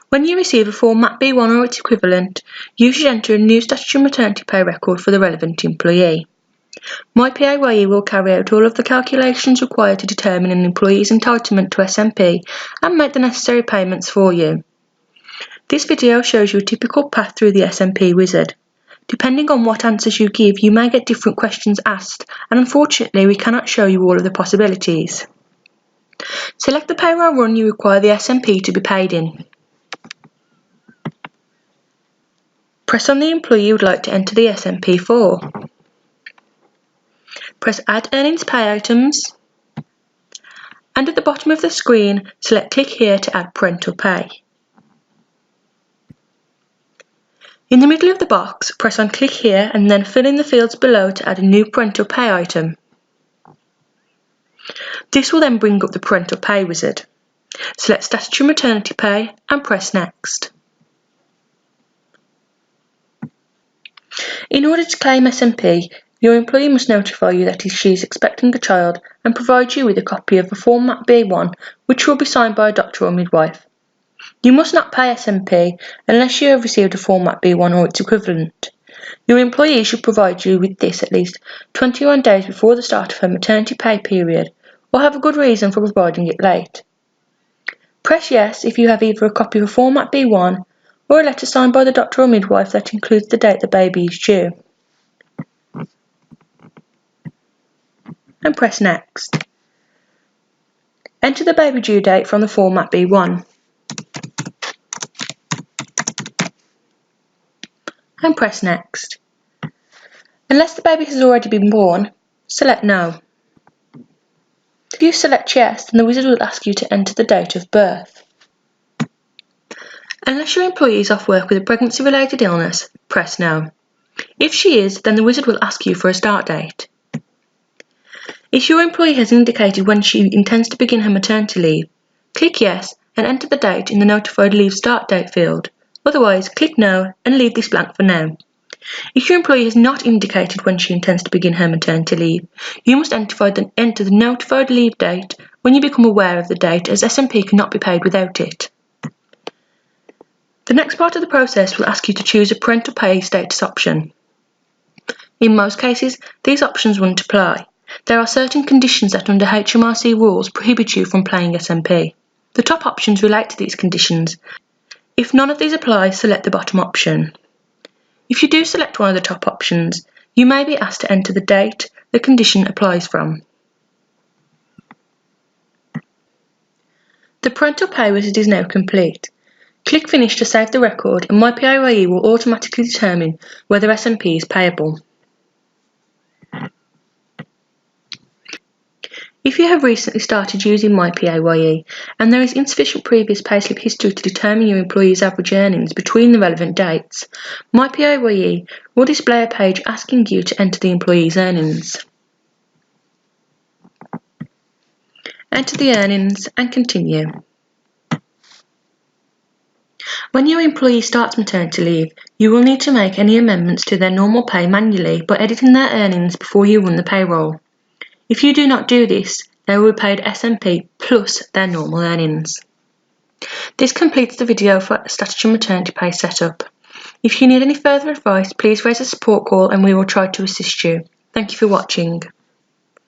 When you receive a Form MAP B1 or its equivalent, you should enter a new statutory maternity pay record for the relevant employee. MyPAYE will carry out all of the calculations required to determine an employee's entitlement to SMP and make the necessary payments for you. This video shows you a typical path through the SMP wizard. Depending on what answers you give, you may get different questions asked, and unfortunately we cannot show you all of the possibilities. Select the payroll run you require the SMP to be paid in. Press on the employee you would like to enter the SMP for. Press Add Earnings Pay Items, and at the bottom of the screen select Click here to add parental pay. In the middle of the box, press on Click here and then fill in the fields below to add a new parental pay item. This will then bring up the parental pay wizard. Select Statutory Maternity Pay and press Next. In order to claim SMP, your employee must notify you that she is expecting a child and provide you with a copy of a Form MAP B1 which will be signed by a doctor or midwife. You must not pay SMP unless you have received a Form MAP B1 or its equivalent. Your employee should provide you with this at least 21 days before the start of her maternity pay period or have a good reason for providing it late. Press Yes if you have either a copy of a Form MAP B1 or a letter signed by the doctor or midwife that includes the date the baby is due. And press Next. Enter the baby due date from the Form MAP B1. And press Next. Unless the baby has already been born, select No. If you select Yes, then the wizard will ask you to enter the date of birth. Unless your employee is off work with a pregnancy-related illness, press No. If she is, then the wizard will ask you for a start date. If your employee has indicated when she intends to begin her maternity leave, click Yes and enter the date in the Notified Leave Start Date field. Otherwise, click No and leave this blank for now. If your employee has not indicated when she intends to begin her maternity leave, you must enter the Notified Leave date when you become aware of the date, as SMP cannot be paid without it. The next part of the process will ask you to choose a parental pay status option. In most cases, these options won't apply. There are certain conditions that under HMRC rules prohibit you from paying SMP. The top options relate to these conditions. If none of these apply, select the bottom option. If you do select one of the top options, you may be asked to enter the date the condition applies from. The parental pay wizard is now complete. Click Finish to save the record and MyPAYE will automatically determine whether SMP is payable. If you have recently started using MyPAYE and there is insufficient previous payslip history to determine your employee's average earnings between the relevant dates, MyPAYE will display a page asking you to enter the employee's earnings. Enter the earnings and continue. When your employee starts maternity leave, you will need to make any amendments to their normal pay manually by editing their earnings before you run the payroll. If you do not do this, they will be paid SMP plus their normal earnings. This completes the video for Statutory Maternity Pay Setup. If you need any further advice, please raise a support call and we will try to assist you. Thank you for watching.